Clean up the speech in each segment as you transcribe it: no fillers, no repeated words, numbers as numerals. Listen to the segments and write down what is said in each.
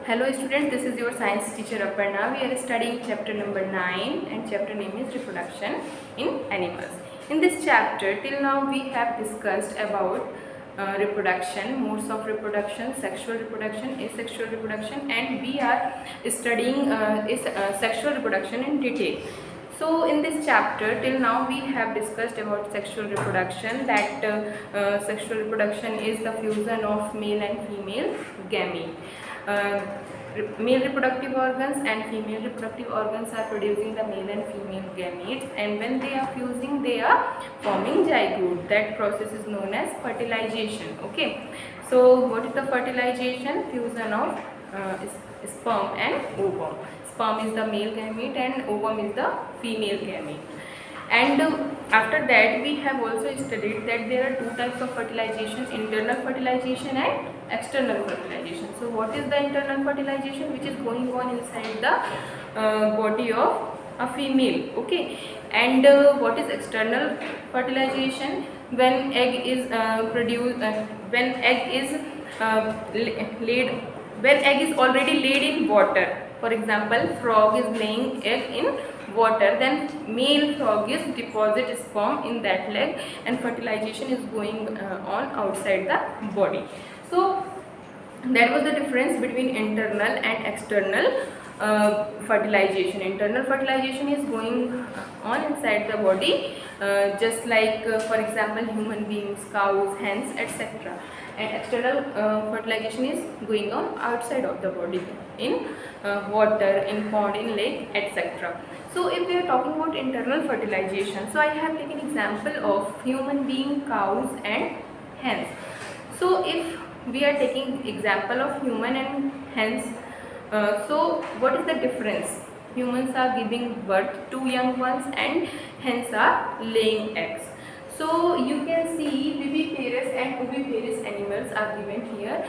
Hello students, this is your science teacher Aparna. We are studying chapter number 9 and chapter name is reproduction in animals. In this chapter, till now we have discussed about reproduction, modes of reproduction, sexual reproduction, asexual reproduction, and we are studying sexual reproduction in detail. So in this chapter till now we have discussed about sexual reproduction, that sexual reproduction is the fusion of male and female gamete. Uh, Male reproductive organs and female reproductive organs are producing the male and female gametes, and when they are fusing they are forming zygote. That process is known as fertilization. Okay, so what is the fertilization? Fusion of sperm and ovum. Sperm is the male gamete and ovum is the female gamete. And after that we have also studied that there are two types of fertilization: internal fertilization and external fertilization. So what is the internal fertilization? Which is going on inside the body of a female. Okay, and what is external fertilization? When egg is when egg is laid, when egg is already laid in water. For example, frog is laying egg in water, then male frog is deposit sperm in that leg and fertilization is going on outside the body. So that was the difference between internal and external fertilization. Internal fertilization is going on inside the body, just like for example human beings, cows, hens, etc. And external fertilization is going on outside of the body, in water, in pond, in lake, etc. So if we are talking about internal fertilization, so I have taken example of human being, cows and hens. So if we are taking example of human and hens, so what is the difference? Humans are giving birth to young ones and hens are laying eggs. So you can see viviparous and oviparous animals are given here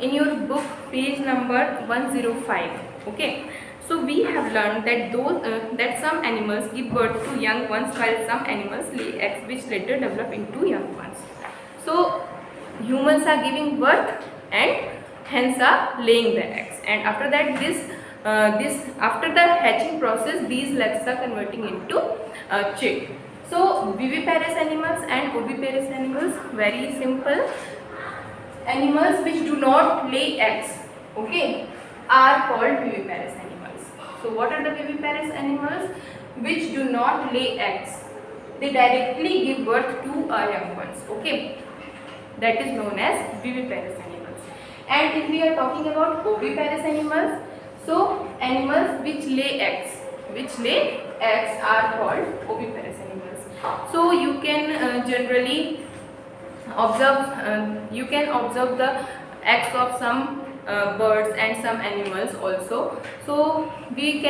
in your book, page number 105. Okay, so we have learned that that some animals give birth to young ones while some animals lay eggs which later develop into young ones. So humans are giving birth and hens are laying the eggs, and after that after the hatching process these legs are converting into chick. So viviparous animals and oviparous animals, very simple. Animals which do not lay eggs, okay, are called viviparous animals. So what are the viviparous animals? Which do not lay eggs, they directly give birth to young ones. Okay, that is known as viviparous animals. And if we are talking about oviparous animals, so animals which lay eggs are called oviparous animals. So you can generally observe the eggs of some birds and some animals also. So we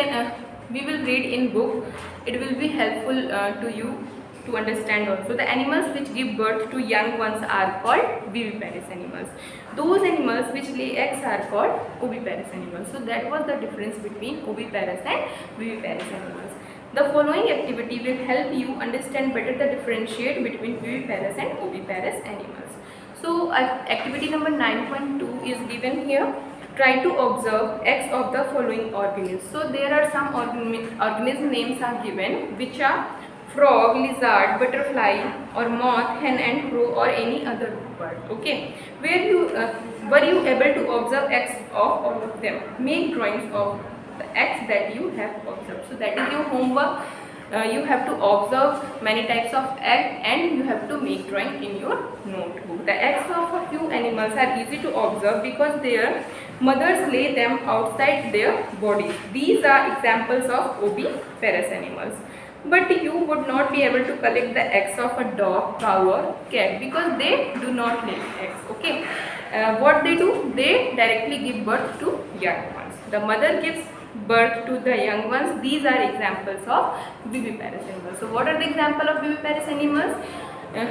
will read in book. It will be helpful to you to understand also. The animals which give birth to young ones are called viviparous animals. Those animals which lay eggs are called oviparous animals. So that was the difference between oviparous and viviparous animals. The following activity will help you understand better the differentiate between viviparous and oviparous animals. So activity number 9.2 is given here. Try to observe eggs of the following organisms. So there are some organism names are given, which are frog, lizard, butterfly or moth, hen and crow or any other bird. Okay, were you able to observe eggs of all of them? Make drawings of the eggs that you have observed. So that is your homework. You have to observe many types of egg and you have to make drawing in your notebook. The eggs of a few animals are easy to observe because their mothers lay them outside their bodies. These are examples of oviparous animals. But you would not be able to collect the eggs of a dog, cow or cat because they do not lay eggs. Okay, what they do? They directly give birth to young ones. The mother gives birth to the young ones. These are examples of viviparous animals. So what are the example of viviparous animals?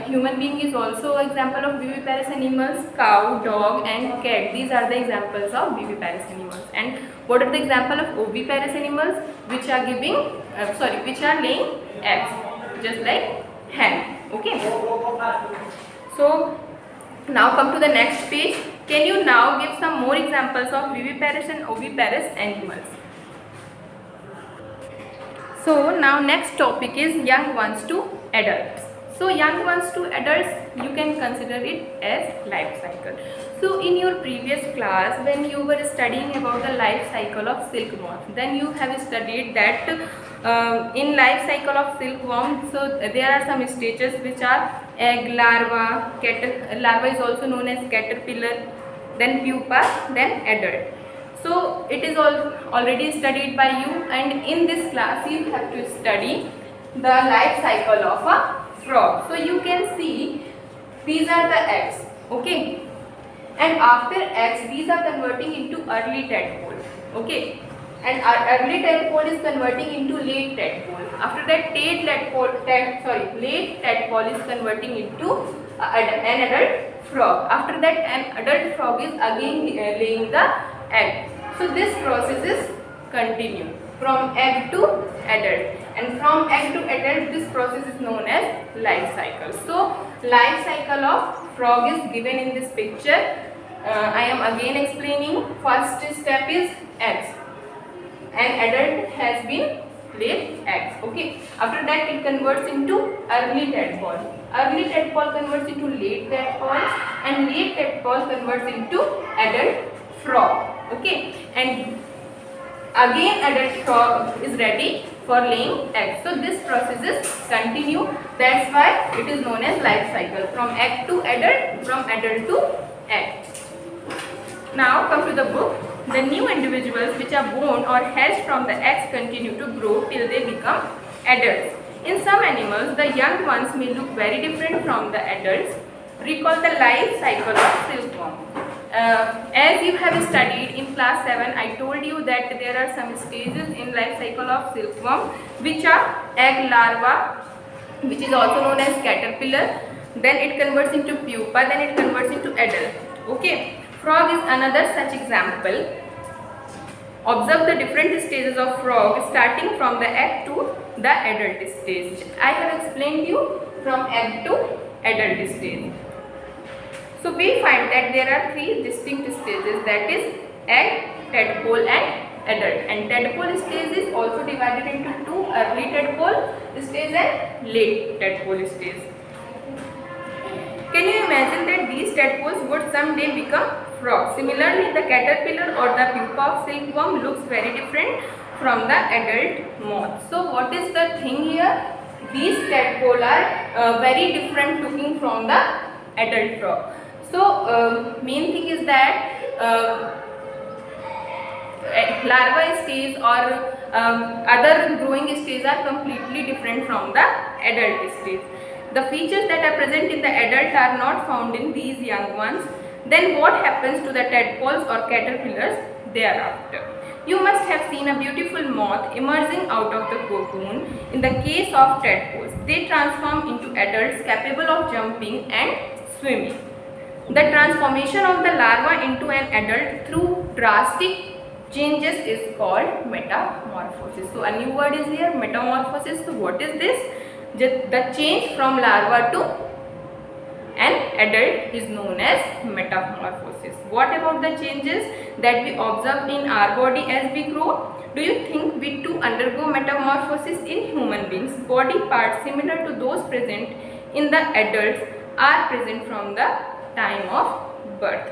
Human being is also example of viviparous animals. Cow, dog and cat, these are the examples of viviparous animals. And what are the example of oviparous animals? Which are giving which are laying eggs, just like hen. Okay, so now come to the next page. Can you now give some more examples of viviparous and oviparous animals? So now next topic is young ones to adults. So young ones to adults, you can consider it as life cycle. So in your previous class, when you were studying about the life cycle of silkworm, then you have studied that in life cycle of silkworm, so there are some stages which are egg, larva, larva is also known as caterpillar, then pupa, then adult. So it is already studied by you, and in this class you have to study the life cycle of a frog. So you can see these are the eggs, okay, and after eggs these are converting into early tadpole, okay, and our early tadpole is converting into late tadpole. After that late tadpole is converting into an adult frog. After that an adult frog is again laying the egg. So this process is continued from egg to adult, and from egg to adult this process is known as life cycle. So life cycle of frog is given in this picture. I am again explaining. First step is eggs. An adult has been laid eggs, okay. After that it converts into early tadpole. Early tadpole converts into late tadpole, and late tadpole converts into adult frog, okay, and again adult frog is ready for laying eggs. So this process is continue. That's why it is known as life cycle, from egg to adult, from adult to egg. Now come to the book. The new individuals which are born or hatched from the eggs continue to grow till they become adults. In some animals, the young ones may look very different from the adults. Recall the life cycle of silkworm. As you have studied in class 7, I told you that there are some stages in life cycle of silkworm, which are egg, larva, which is also known as caterpillar, then it converts into pupa, then it converts into adult, okay. Frog is another such example. Observe the different stages of frog starting from the egg to the adult stage. I have explained you from egg to adult stage. So we find that there are three distinct stages, that is egg, tadpole and adult. And tadpole stage is also divided into two, early tadpole stage and late tadpole stage. Can you imagine that these tadpoles would someday become frogs? Similarly, the caterpillar or the pupa of silkworm looks very different from the adult moth. So what is the thing here? These tadpoles are very different looking from the adult frog. So main thing is that larva stage or other growing stage are completely different from the adult stage. The features that are present in the adult are not found in these young ones. Then what happens to the tadpoles or caterpillars thereafter? You must have seen a beautiful moth emerging out of the cocoon. In the case of tadpoles, they transform into adults capable of jumping and swimming. The transformation of the larva into an adult through drastic changes is called metamorphosis. So a new word is here, metamorphosis. So what is this? The change from larva to an adult is known as metamorphosis. What about the changes that we observe in our body as we grow? Do you think we too undergo metamorphosis in human beings? Body parts similar to those present in the adults are present from the time of birth.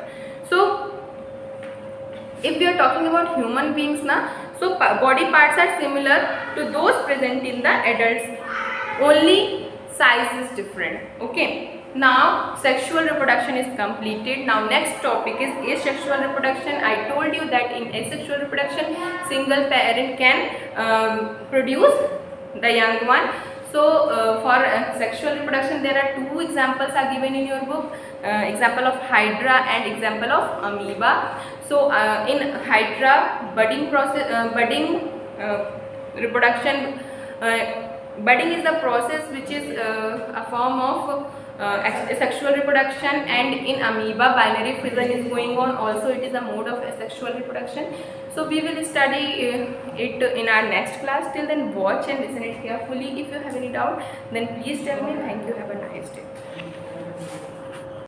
So if we are talking about human beings now, so body parts are similar to those present in the adults, only size is different, okay. Now sexual reproduction is completed. Now next topic is asexual reproduction. I told you that in asexual reproduction single parent can produce the young one. So for sexual reproduction there are two examples are given in your book, example of hydra and example of amoeba. So in hydra, budding process, reproduction, budding is the process which is a form of asexual reproduction, and in amoeba binary fission is going on, also it is a mode of asexual reproduction. So we will study it in our next class. Till then watch and listen it carefully. If you have any doubt then please tell me. Thank you. Have a nice day.